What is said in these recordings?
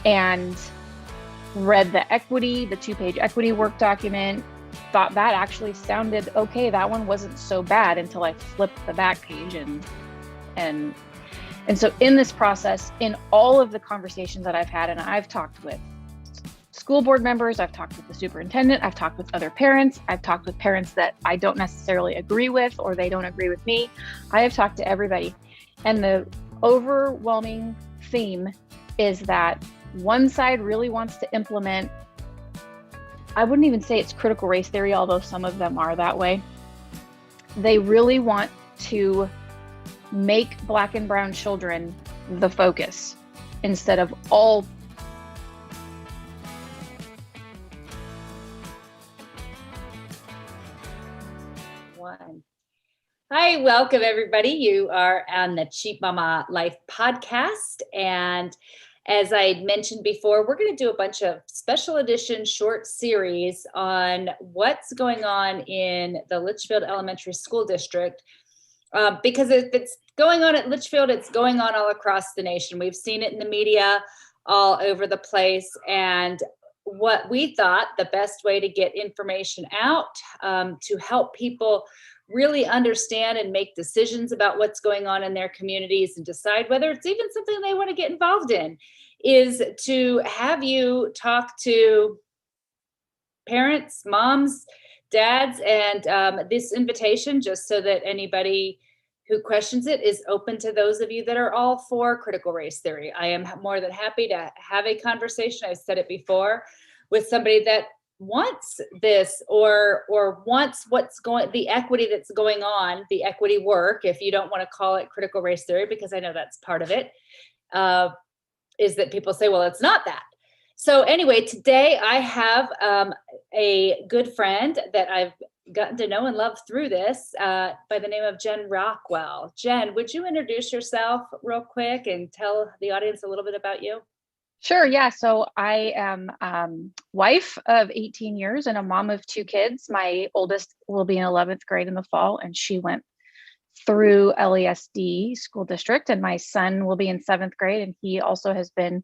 and read the 2-page equity work document, thought that actually sounded okay. That one wasn't so bad until I flipped the back page. And so in this process, in all of the conversations that I've had, and I've talked with school board members, I've talked with the superintendent, I've talked with other parents, I've talked with parents that I don't necessarily agree with, or they don't agree with me. I have talked to everybody. And the overwhelming theme is that one side really wants to implement, I wouldn't even say it's critical race theory, although some of them are that way. They really want to make Black and brown children the focus instead of all. Hi, welcome everybody. You are on the Cheap Mama Life podcast. And as I mentioned before, we're going to do a bunch of special edition short series on what's going on in the Litchfield Elementary School District. Because if it's going on at Litchfield, it's going on all across the nation. We've seen it in the media all over the place. And what we thought the best way to get information out to help people really understand and make decisions about what's going on in their communities and decide whether it's even something they want to get involved in is to have you talk to parents, moms, dads, and this invitation, just so that anybody who questions it is open to those of you that are all for critical race theory. I am more than happy to have a conversation. I've said it before, with somebody that wants this or wants the equity that's going on, the equity work, if you don't want to call it critical race theory, because I know that's part of it, is that people say, well, it's not that. So anyway, today I have a good friend that I've gotten to know and love through this by the name of Jen Rockwell. Jen, would you introduce yourself real quick and tell the audience a little bit about you? Sure. Yeah. So I am wife of 18 years and a mom of 2 kids. My oldest will be in 11th grade in the fall, and she went through LESD school district. And my son will be in 7th grade, and he also has been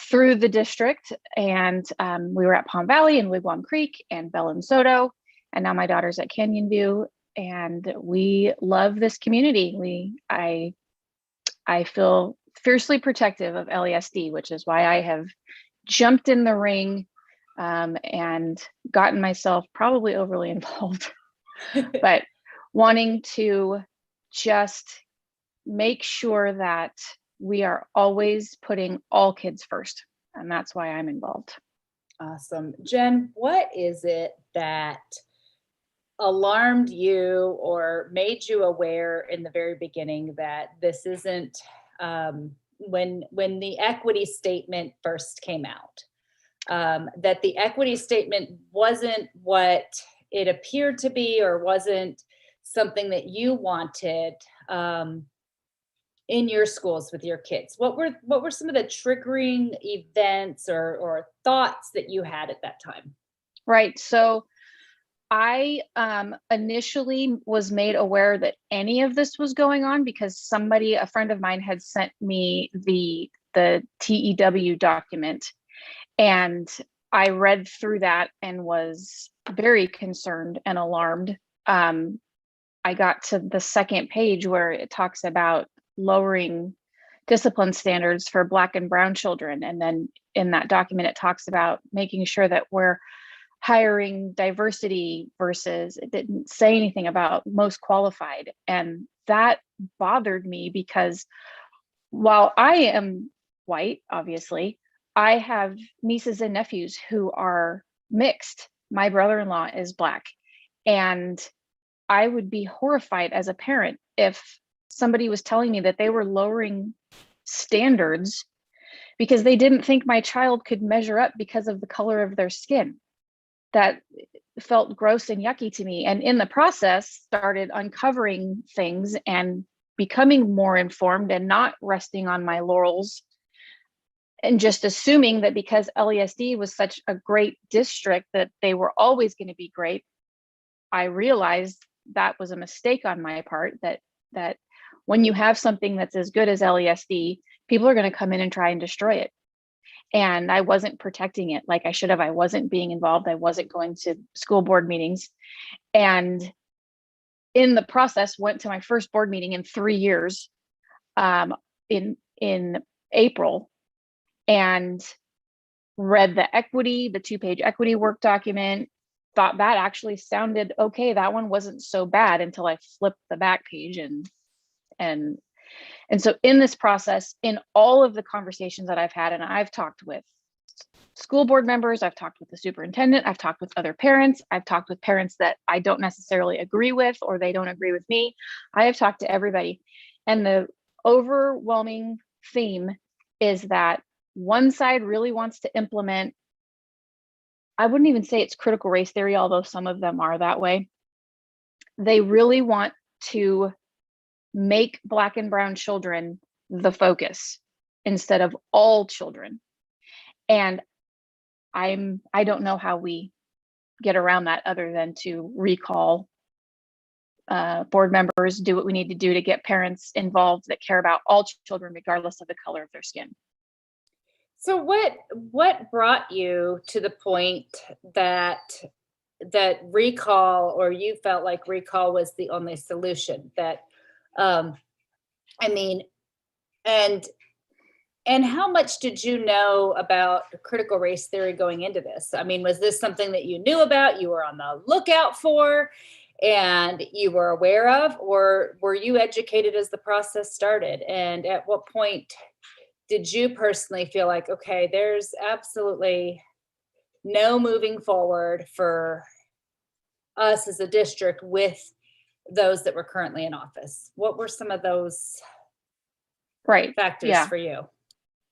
through the district. And we were at Palm Valley and Wigwam Creek and Bell and Soto. And now my daughter's at Canyon View. And we love this community. I feel fiercely protective of LESD, which is why I have jumped in the ring and gotten myself probably overly involved, but wanting to just make sure that we are always putting all kids first. And that's why I'm involved. Awesome. Jen, what is it that alarmed you or made you aware in the very beginning that this isn't when the equity statement first came out, that the equity statement wasn't what it appeared to be, or wasn't something that you wanted in your schools with your kids? What were some of the triggering events or thoughts that you had at that time? Right. So I initially was made aware that any of this was going on because a friend of mine had sent me the TEW document, and I read through that and was very concerned and alarmed. I got to the second page where it talks about lowering discipline standards for Black and brown children. And then in that document, it talks about making sure that we're hiring diversity versus, it didn't say anything about most qualified. And that bothered me because while I am white, obviously, I have nieces and nephews who are mixed. My brother-in-law is Black. And I would be horrified as a parent if somebody was telling me that they were lowering standards because they didn't think my child could measure up because of the color of their skin. That felt gross and yucky to me. And in the process, started uncovering things and becoming more informed and not resting on my laurels and just assuming that because LESD was such a great district that they were always going to be great. I realized that was a mistake on my part, that when you have something that's as good as LESD, people are going to come in and try and destroy it. and I wasn't protecting it like I should have. I wasn't being involved. I wasn't going to school board meetings. And in the process, went to my first board meeting in 3 years in April, and read the 2-page equity work document, thought that actually sounded okay. That one wasn't so bad until I flipped the back page. And so in this process, in all of the conversations that I've had, and I've talked with school board members, I've talked with the superintendent, I've talked with other parents, I've talked with parents that I don't necessarily agree with, or they don't agree with me. I have talked to everybody. And the overwhelming theme is that one side really wants to implement, I wouldn't even say it's critical race theory, although some of them are that way. They really want to make Black and brown children the focus instead of all children. And I don't know how we get around that other than to recall board members, do what we need to do to get parents involved that care about all children, regardless of the color of their skin. So what brought you to the point that recall, or you felt like recall was the only solution? That I mean, and how much did you know about critical race theory going into this? I mean, was this something that you knew about, you were on the lookout for, and you were aware of, or were you educated as the process started? And at what point did you personally feel like, okay, there's absolutely no moving forward for us as a district with those that were currently in office? What were some of those factors for you?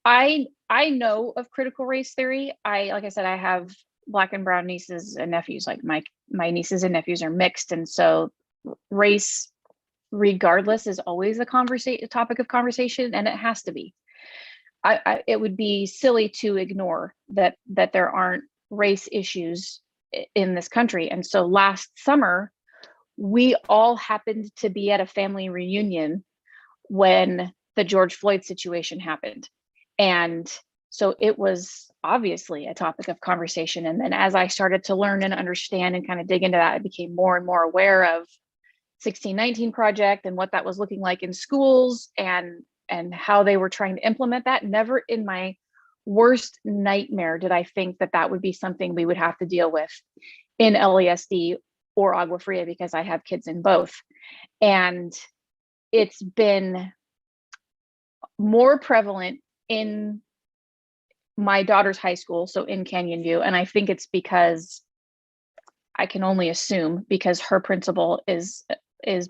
I know of critical race theory. Like I said, I have Black and brown nieces and nephews. Like my nieces and nephews are mixed, and so race, regardless, is always a topic of conversation, and it has to be. It would be silly to ignore that there aren't race issues in this country. And so last summer, we all happened to be at a family reunion when the George Floyd situation happened. And so it was obviously a topic of conversation. And then as I started to learn and understand and kind of dig into that, I became more and more aware of 1619 Project and what that was looking like in schools, and how they were trying to implement that. Never in my worst nightmare did I think that would be something we would have to deal with in LASD or Agua Fria, because I have kids in both. And it's been more prevalent in my daughter's high school, so in Canyon View. And I think it's because, I can only assume, because her principal is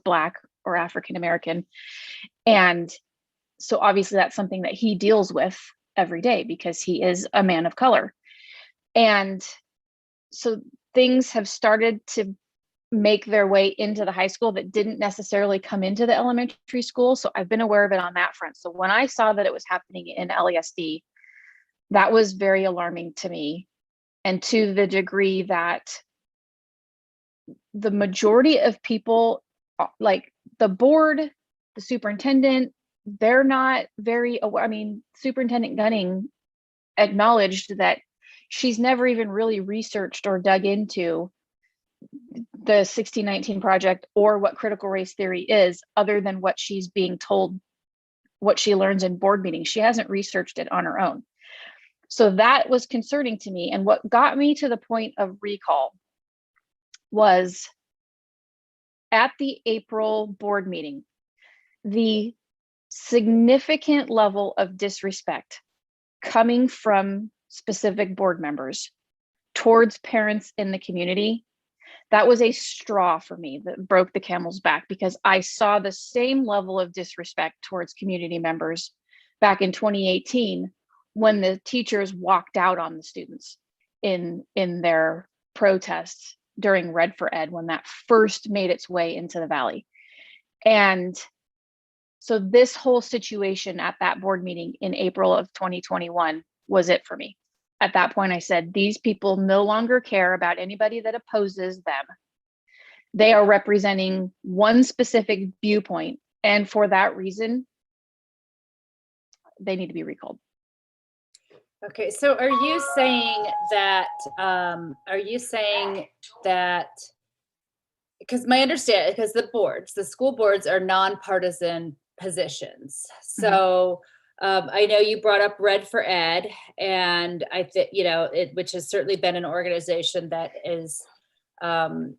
Black or African American. And so obviously that's something that he deals with every day because he is a man of color. And so things have started to make their way into the high school that didn't necessarily come into the elementary school. So I've been aware of it on that front. So when I saw that it was happening in LASD, that was very alarming to me. And to the degree that the majority of people, like the board, the superintendent, they're not very aware. I mean, Superintendent Gunning acknowledged that she's never even really researched or dug into the 1619 Project or what critical race theory is, other than what she's being told, what she learns in board meetings. She hasn't researched it on her own. So that was concerning to me. And what got me to the point of recall was at the April board meeting, the significant level of disrespect coming from specific board members towards parents in the community. That was a straw for me that broke the camel's back, because I saw the same level of disrespect towards community members back in 2018 when the teachers walked out on the students in their protests during Red for Ed, when that first made its way into the Valley. And so this whole situation at that board meeting in April of 2021 was it for me. At that point, I said, these people no longer care about anybody that opposes them. They are representing one specific viewpoint. And for that reason, they need to be recalled. Okay, so are you saying that, because my understanding, because the school boards are nonpartisan positions. Mhm. So I know you brought up Red for Ed, and I think, which has certainly been an organization that is um,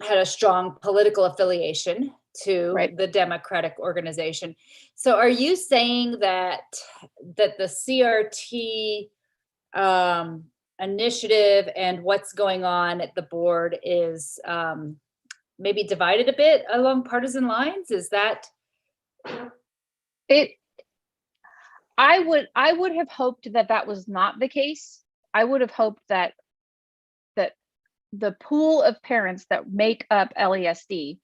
had a strong political affiliation to Right. the Democratic organization. So are you saying that the CRT um, initiative and what's going on at the board is maybe divided a bit along partisan lines? Is that It I would have hoped that that was not the case. I would have hoped that that the pool of parents that make up LESD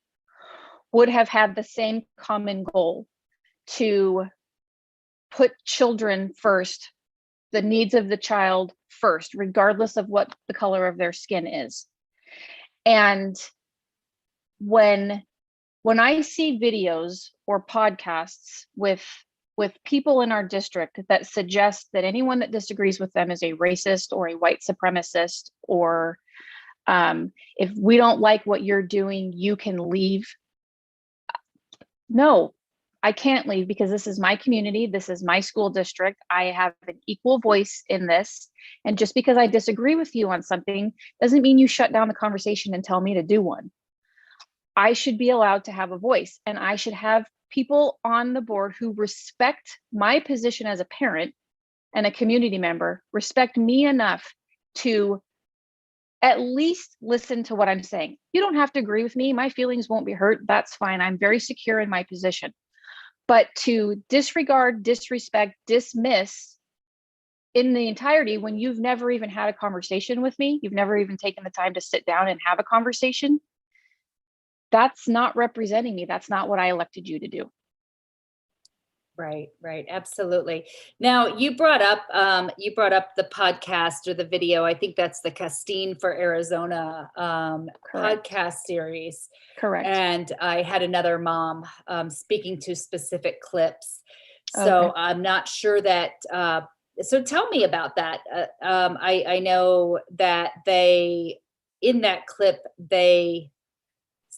would have had the same common goal to put children first, the needs of the child first, regardless of what the color of their skin is. And when I see videos or podcasts with people in our district that suggest that anyone that disagrees with them is a racist or a white supremacist, or if we don't like what you're doing, you can leave. No, I can't leave because this is my community. This is my school district. I have an equal voice in this. And just because I disagree with you on something doesn't mean you shut down the conversation and tell me to do one. I should be allowed to have a voice, and I should have people on the board who respect my position as a parent and a community member, respect me enough to at least listen to what I'm saying. You don't have to agree with me. My feelings won't be hurt. That's fine. I'm very secure in my position. But to disregard, disrespect, dismiss in the entirety when you've never even had a conversation with me, you've never even taken the time to sit down and have a conversation, that's not representing me. That's not what I elected you to do. right? Right, absolutely. Now you brought up the podcast or the video. I think that's the Castine for Arizona Correct. podcast series. Correct. And I had another mom speaking to specific clips. Okay. So I'm not sure that. So tell me about that. I know that in that clip, they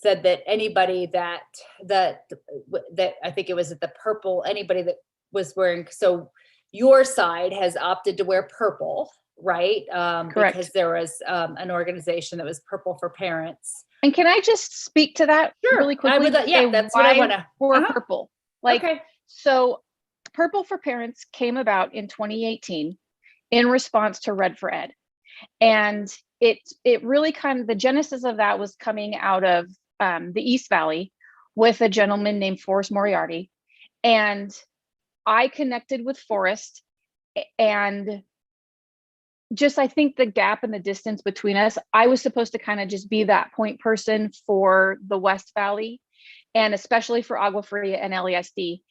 said that anybody that I think it was at the purple, anybody that was wearing, so your side has opted to wear purple, right? Because Correct. there was an organization that was Purple for Parents. And can I just speak to that really Sure, I quickly would. to say Yeah, that's what I why want to. we're Uh-huh. purple? Like, Okay. so Purple for Parents came about in 2018 in response to Red for Ed. And it really kind of, the genesis of that was coming out of the East Valley with a gentleman named Forrest Moriarty. And I connected with Forrest, and just I think the gap and the distance between us, I was supposed to kind of just be that point person for the West Valley, and especially for Agua Fria and LESD.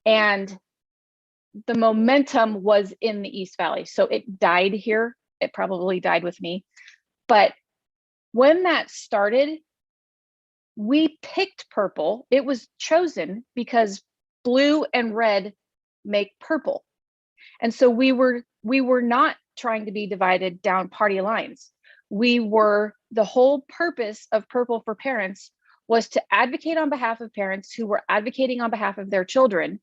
And the momentum was in the East Valley. So it died here. It probably died with me. But when that started, we picked purple. It was chosen because blue and red make purple. And so we were not trying to be divided down party lines. The whole purpose of Purple for Parents was to advocate on behalf of parents who were advocating on behalf of their children,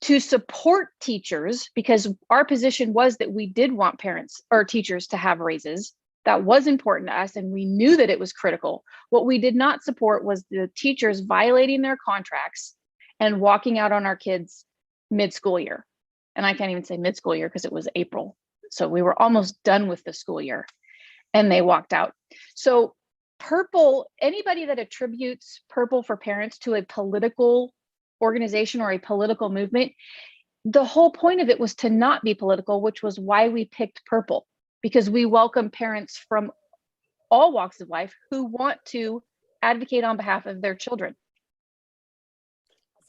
to support teachers, because our position was that we did want parents or teachers to have raises. That was important to us, and we knew that it was critical. What we did not support was the teachers violating their contracts and walking out on our kids mid-school year. And I can't even say mid-school year because it was April. So we were almost done with the school year and they walked out. So purple, anybody that attributes Purple for Parents to a political organization or a political movement, the whole point of it was to not be political, which was why we picked purple, because we welcome parents from all walks of life who want to advocate on behalf of their children.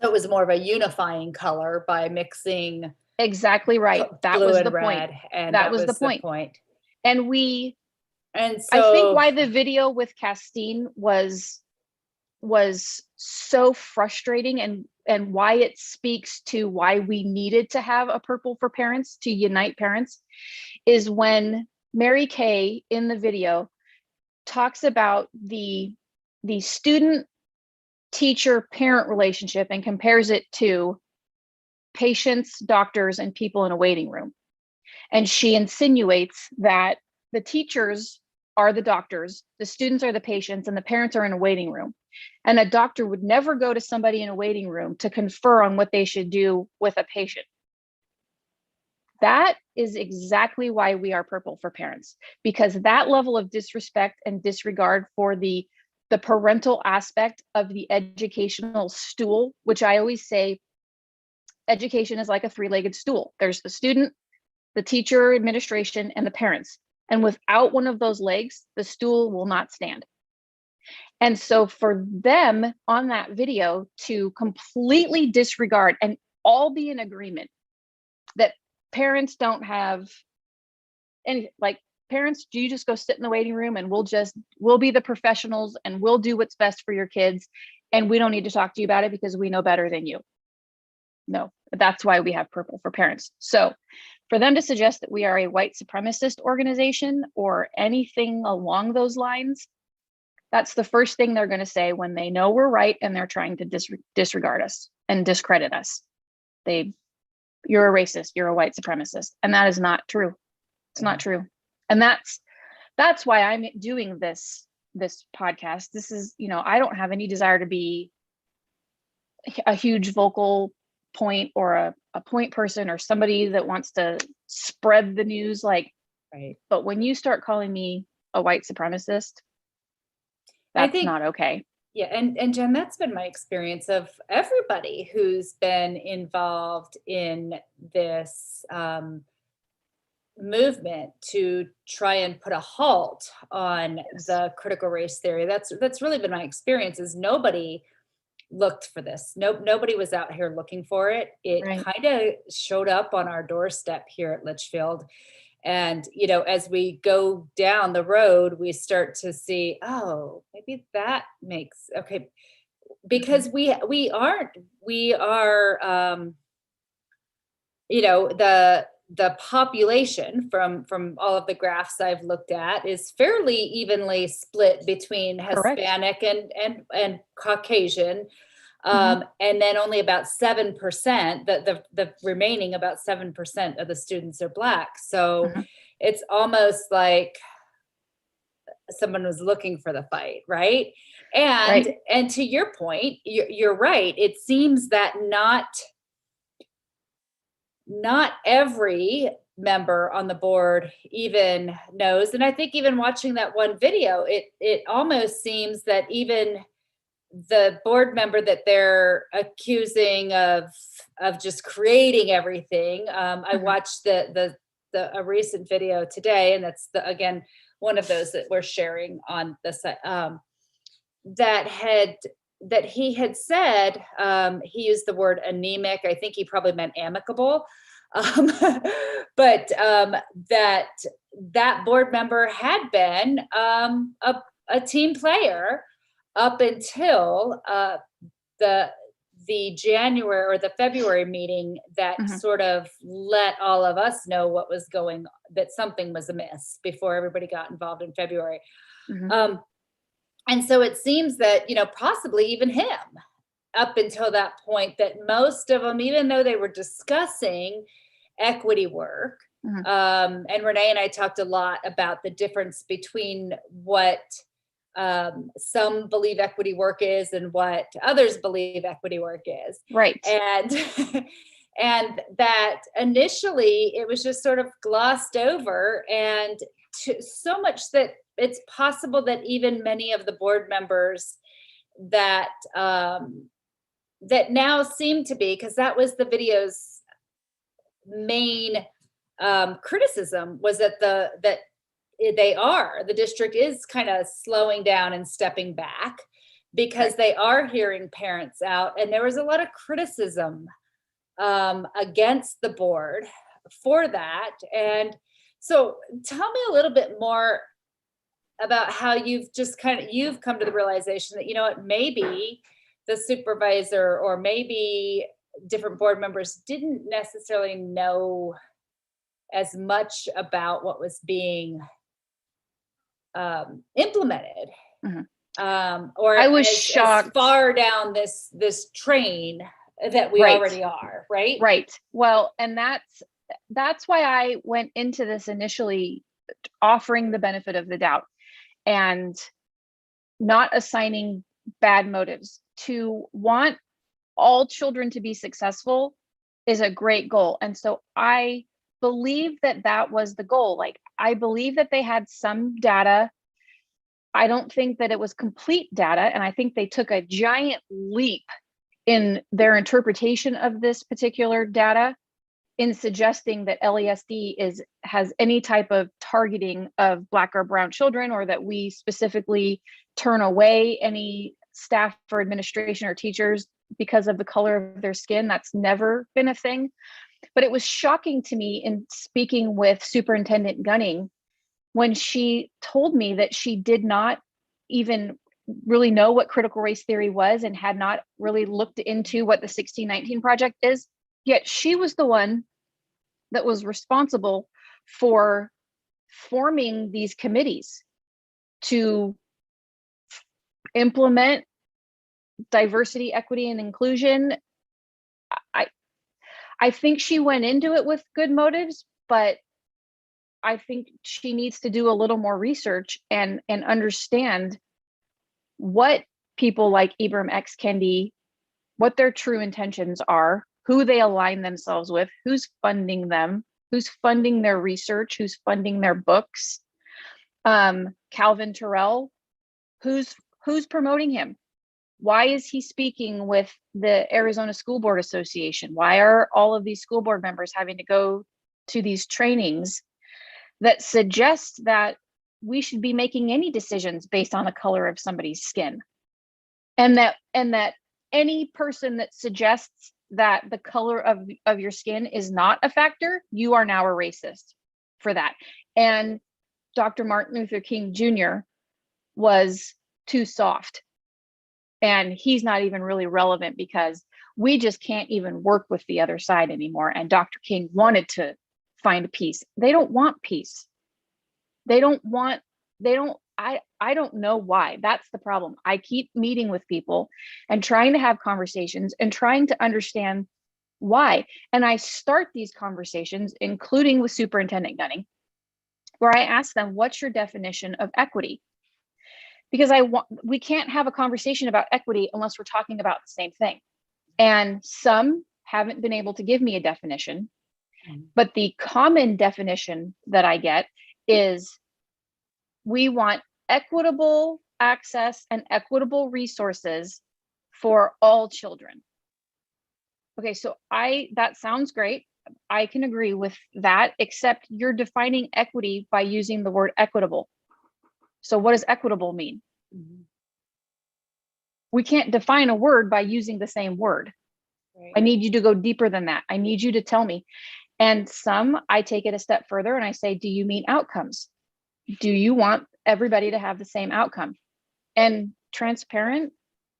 So it was more of a unifying color by mixing Exactly right. That blue was and the point. red, and That that was the was the point. point. And And I think so, why the video with Castine was was so frustrating, and why it speaks to why we needed to have a purple for parents to unite parents, is when Mary Kay in the video talks about the student teacher parent relationship and compares it to patients, doctors, and people in a waiting room. And she insinuates that the teachers are the doctors, the students are the patients, and the parents are in a waiting room. And a doctor would never go to somebody in a waiting room to confer on what they should do with a patient. That is exactly why we are purple for parents, because that level of disrespect and disregard for the parental aspect of the educational stool, which I always say, education is like a three-legged stool. There's the student, the teacher, administration, and the parents. And without one of those legs, the stool will not stand. And so for them on that video to completely disregard and all be in agreement that parents don't have any, like, parents, do you just go sit in the waiting room and we'll be the professionals and we'll do what's best for your kids, and we don't need to talk to you about it because we know better than you. No, that's why we have purple for parents. So for them to suggest that we are a white supremacist organization or anything along those lines, that's the first thing they're going to say when they know we're right and they're trying to disregard us and discredit us. You're a racist, you're a white supremacist, and that is not true. It's not true. And that's why I'm doing this podcast. This is, I don't have any desire to be a huge vocal point or a point person or somebody that wants to spread the news, like, Right. But when you start calling me a white supremacist, that's not okay. Yeah, and Jen, that's been my experience of everybody who's been involved in this movement to try and put a halt on the critical race theory. That's really been my experience. Is nobody looked for this. Nobody was out here looking for it. It Right. kind of showed up on our doorstep here at Litchfield. And, as we go down the road, we start to see, oh, maybe that makes, okay. Because we are, the population from all of the graphs I've looked at is fairly evenly split between Correct. Hispanic and Caucasian. And then only about 7%, the remaining about 7% of the students are Black. So it's almost like someone was looking for the fight, right? And to your point, you're right. It seems that not every member on the board even knows. And I think even watching that one video, it almost seems that even the board member that they're accusing of just creating everything. I watched a recent video today, and that's again one of those that we're sharing on the site. That he had said, he used the word anemic. I think he probably meant amicable. But that board member had been a team player up until the January or the February meeting that sort of let all of us know what was that something was amiss before everybody got involved in February. And so it seems that, possibly even him up until that point, that most of them, even though they were discussing equity work, and Renee and I talked a lot about the difference between what some believe equity work is and what others believe equity work is. Right. And that initially it was just sort of glossed over, and so much that it's possible that even many of the board members that now seem to be, because that was the video's main criticism, was that the district is kind of slowing down and stepping back because they are hearing parents out. And there was a lot of criticism against the board for that. And so tell me a little bit more about how you've come to the realization that, you know what, maybe the supervisor or maybe different board members didn't necessarily know as much about what was being implemented, or I was as shocked. far down this train that we Right. already are, right? Right. Well, and that's why I went into this initially offering the benefit of the doubt and not assigning bad motives. To want all children to be successful is a great goal. And so I believe that that was the goal. Like, I believe that they had some data. I don't think that it was complete data. And I think they took a giant leap in their interpretation of this particular data in suggesting that LESD has any type of targeting of Black or brown children, or that we specifically turn away any staff or administration or teachers because of the color of their skin. That's never been a thing. But it was shocking to me in speaking with Superintendent Gunning when she told me that she did not even really know what critical race theory was and had not really looked into what the 1619 Project is. Yet she was the one that was responsible for forming these committees to implement diversity, equity, and inclusion. I think she went into it with good motives, but I think she needs to do a little more research and understand what people like Ibram X. Kendi, what their true intentions are, who they align themselves with, who's funding them, who's funding their research, who's funding their books. Calvin Terrell, who's promoting him? Why is he speaking with the Arizona School Board Association? Why are all of these school board members having to go to these trainings that suggest that we should be making any decisions based on the color of somebody's skin? And that any person that suggests that the color of your skin is not a factor, you are now a racist for that. And Dr. Martin Luther King Jr. was too soft. And he's not even really relevant because we just can't even work with the other side anymore. And Dr. King wanted to find peace. They don't want peace. I don't know why. That's the problem. I keep meeting with people and trying to have conversations and trying to understand why. And I start these conversations, including with Superintendent Gunning, where I ask them, what's your definition of equity? Because we can't have a conversation about equity unless we're talking about the same thing. And some haven't been able to give me a definition, but the common definition that I get is we want equitable access and equitable resources for all children. Okay, so that sounds great. I can agree with that, except you're defining equity by using the word equitable. So what does equitable mean? Mm-hmm. We can't define a word by using the same word. Right. I need you to go deeper than that. I need you to tell me. And I take it a step further and I say, do you mean outcomes? Do you want everybody to have the same outcome? And transparent,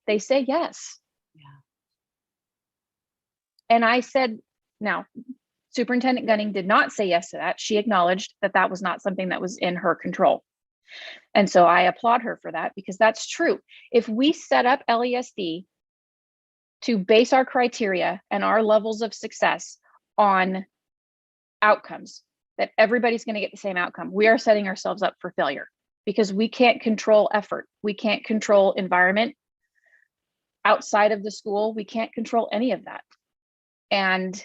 they say yes. Yeah. And I said, now, Superintendent Gunning did not say yes to that. She acknowledged that that was not something that was in her control. And so I applaud her for that, because that's true. If we set up LESD to base our criteria and our levels of success on outcomes, that everybody's going to get the same outcome, we are setting ourselves up for failure, because we can't control effort. We can't control environment outside of the school. We can't control any of that. And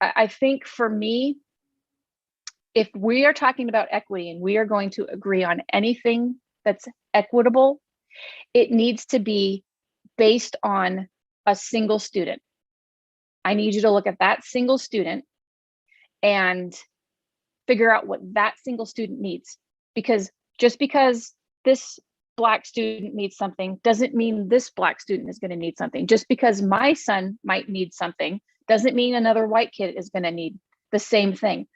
I think for me, if we are talking about equity and we are going to agree on anything that's equitable, it needs to be based on a single student. I need you to look at that single student and figure out what that single student needs. Because just because this Black student needs something doesn't mean this Black student is going to need something. Just because my son might need something doesn't mean another white kid is going to need the same thing.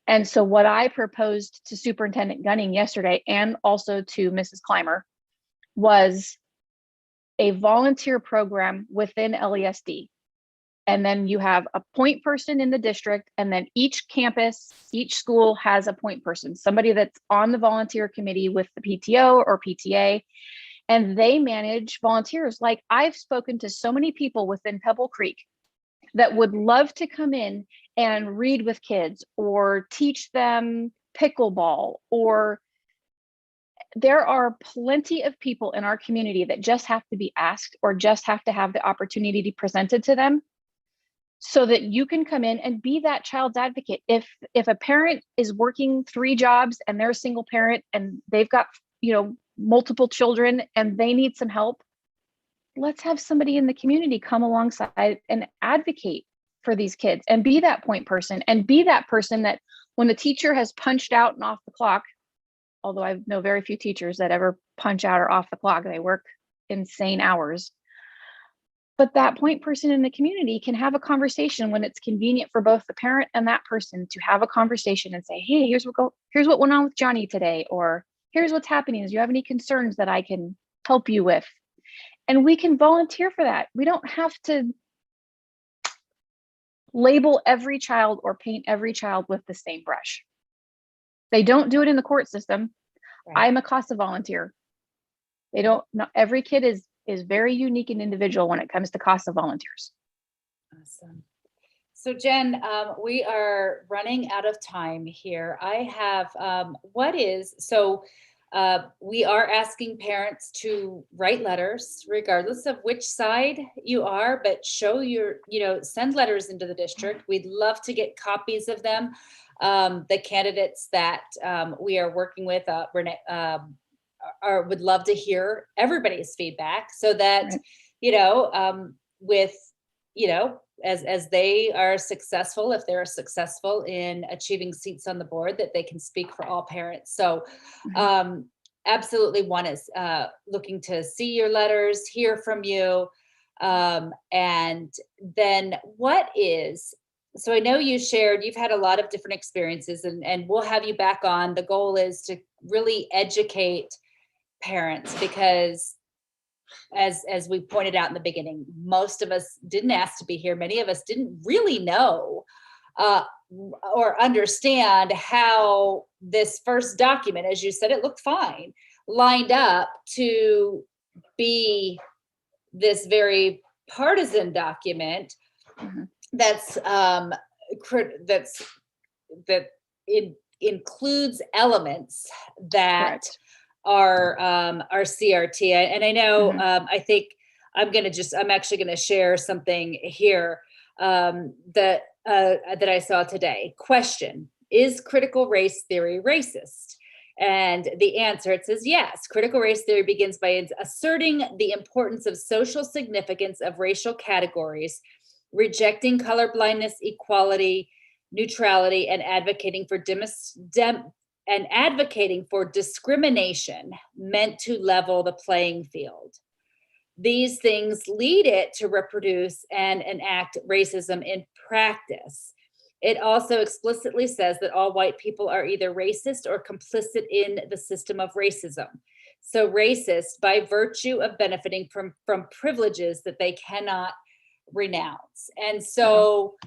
And so what I proposed to Superintendent Gunning yesterday, and also to Mrs. Clymer, was a volunteer program within LESD. And then you have a point person in the district, and then each campus, each school has a point person, somebody that's on the volunteer committee with the PTO or PTA, and they manage volunteers. Like, I've spoken to so many people within Pebble Creek that would love to come in and read with kids or teach them pickleball, or there are plenty of people in our community that just have to be asked or just have to have the opportunity presented to them, so that you can come in and be that child's advocate. If a parent is working 3 jobs and they're a single parent and they've got, multiple children and they need some help, let's have somebody in the community come alongside and advocate for these kids and be that point person, and be that person that when the teacher has punched out and off the clock, although I know very few teachers that ever punch out or off the clock, they work insane hours. But that point person in the community can have a conversation when it's convenient for both the parent and that person to have a conversation and say, hey, here's what went on with Johnny today, or here's what's happening. Do you have any concerns that I can help you with? And we can volunteer for that. We don't have to label every child or paint every child with the same brush. They don't do it in the court system. Right. I'm a CASA volunteer. Not every kid is very unique and individual when it comes to CASA volunteers. Awesome. So Jen, we are running out of time here. I have, we are asking parents to write letters, regardless of which side you are, but send letters into the district. We'd love to get copies of them. The candidates that we are working with, Renee, would love to hear everybody's feedback, so that, as they are successful, if they're successful in achieving seats on the board, that they can speak for all parents. So absolutely, one is looking to see your letters, hear from you. And then so I know you've had a lot of different experiences, and we'll have you back on. The goal is to really educate parents, because as we pointed out in the beginning, most of us didn't ask to be here. Many of us didn't really know or understand how this first document, as you said, it looked fine, lined up to be this very partisan document that includes elements that Correct. Are CRT. And I know, I think I'm actually going to share something here that I saw today. Question: is critical race theory racist? And the answer, it says yes. Critical race theory begins by asserting the importance of social significance of racial categories, rejecting colorblindness, equality, neutrality, and advocating for discrimination meant to level the playing field. These things lead it to reproduce and enact racism in practice. It also explicitly says that all white people are either racist or complicit in the system of racism. So racist by virtue of benefiting from privileges that they cannot renounce. And so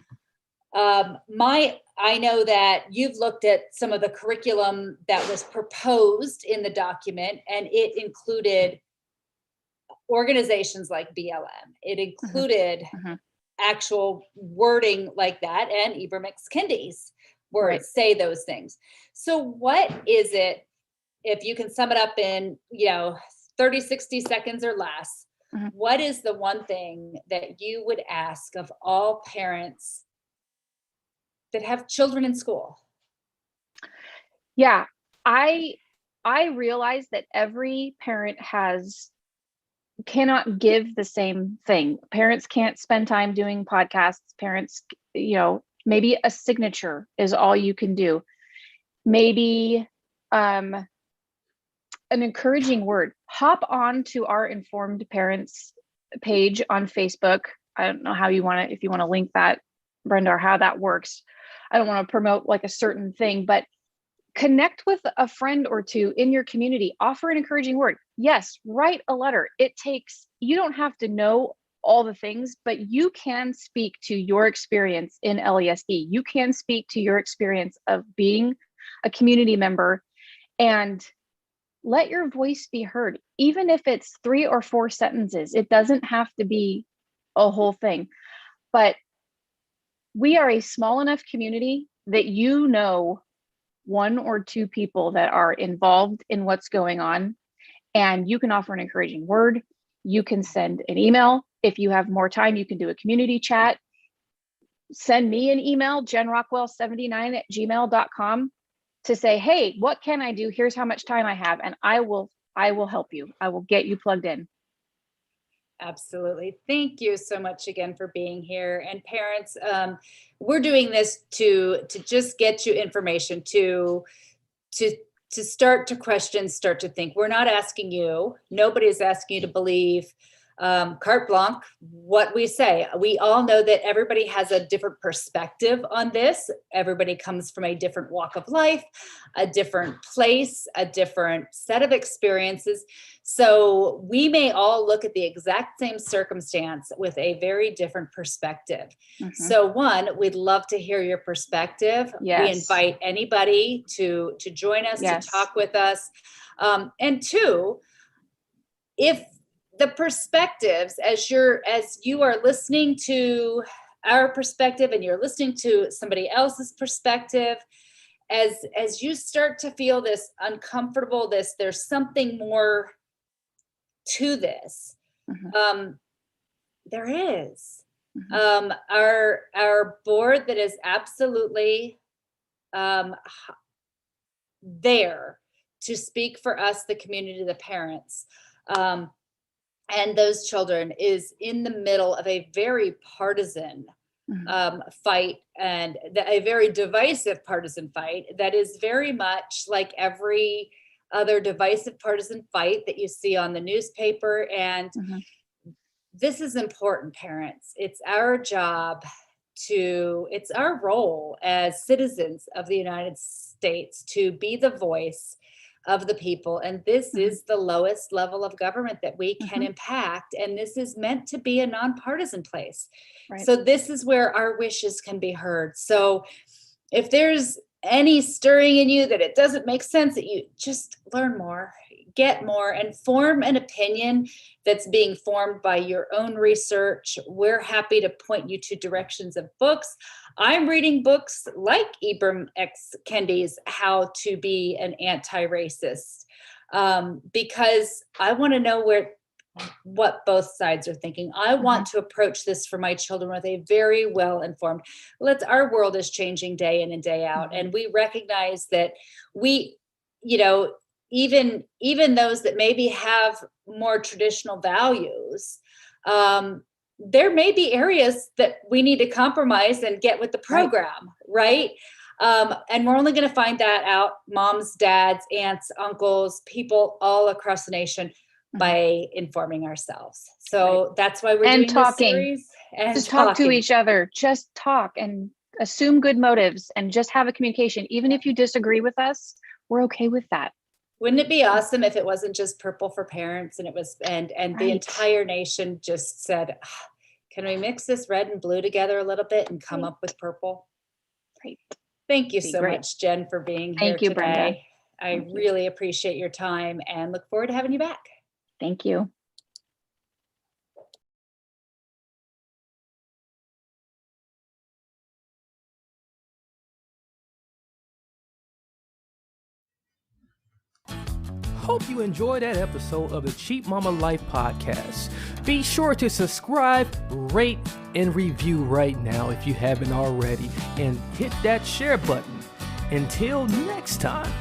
I know that you've looked at some of the curriculum that was proposed in the document, and it included organizations like BLM. It included actual wording like that, and Ibram X. Kendi's words say those things. So what is it, if you can sum it up in 30, 60 seconds or less, what is the one thing that you would ask of all parents that have children in school? Yeah, I realize that every parent cannot give the same thing. Parents can't spend time doing podcasts. Parents, maybe a signature is all you can do. Maybe an encouraging word. Hop on to our Informed Parents page on Facebook. I don't know how if you want to link that, Brenda, or how that works. I don't want to promote like a certain thing, but connect with a friend or two in your community, offer an encouraging word. Yes, write a letter. You don't have to know all the things, but you can speak to your experience in LESD. You can speak to your experience of being a community member and let your voice be heard. Even if it's 3 or 4 sentences, it doesn't have to be a whole thing. But we are a small enough community that you know 1 or 2 people that are involved in what's going on, and you can offer an encouraging word. You can send an email. If you have more time, you can do a community chat. Send me an email, jenrockwell79@gmail.com, to say, hey, what can I do? Here's how much time I have, and I will help you. I will get you plugged in. Absolutely. Thank you so much again for being here. And parents, we're doing this to just get you information, to start to question, start to think. We're not asking you, nobody's asking you to believe carte blanche what we say. We all know that everybody has a different perspective on this. Everybody comes from a different walk of life, a different place, a different set of experiences. So we may all look at the exact same circumstance with a very different perspective. Mhm. So 1, we'd love to hear your perspective. Yes. We invite anybody to join us, Yes. to talk with us. And 2, if the perspectives, as you are listening to our perspective and you're listening to somebody else's perspective, as you start to feel this uncomfortable, there's something more to this. Mhm. There is. Mhm. Our board that is absolutely there to speak for us, the community, the parents, and those children, is in the middle of a very partisan fight, and a very divisive partisan fight that is very much like every other divisive partisan fight that you see on the newspaper. And Mhm. this is important, parents. It's our job it's our role as citizens of the United States to be the voice of the people. And this Mhm. is the lowest level of government that we can Mhm. impact. And this is meant to be a nonpartisan place. Right. So this is where our wishes can be heard. So if there's any stirring in you that it doesn't make sense, that you just learn more, get more, and form an opinion that's being formed by your own research. We're happy to point you to directions of books. I'm reading books like Ibram X. Kendi's How to Be an Anti-Racist, because I want to know what both sides are thinking. I want to approach this for my children with a very well-informed. Our world is changing day in and day out, and we recognize that we, even those that maybe have more traditional values, there may be areas that we need to compromise and get with the program, right? And we're only going to find that out, moms, dads, aunts, uncles, people all across the nation, by informing ourselves. So that's why we're doing talking. this series. And just talk to each other. Just talk and assume good motives and just have a communication. Even if you disagree with us, we're okay with that. Wouldn't it be awesome if it wasn't just purple for parents, and it was and the entire nation just said, can we mix this red and blue together a little bit and come up with purple? Great. Thank you so much, Jen, for being here Thank you, today. Brenda. I really appreciate your time and look forward to having you back. Thank you. Hope you enjoyed that episode of the Cheap Mama Life podcast. Be sure to subscribe, rate, and review right now if you haven't already, and hit that share button. Until next time.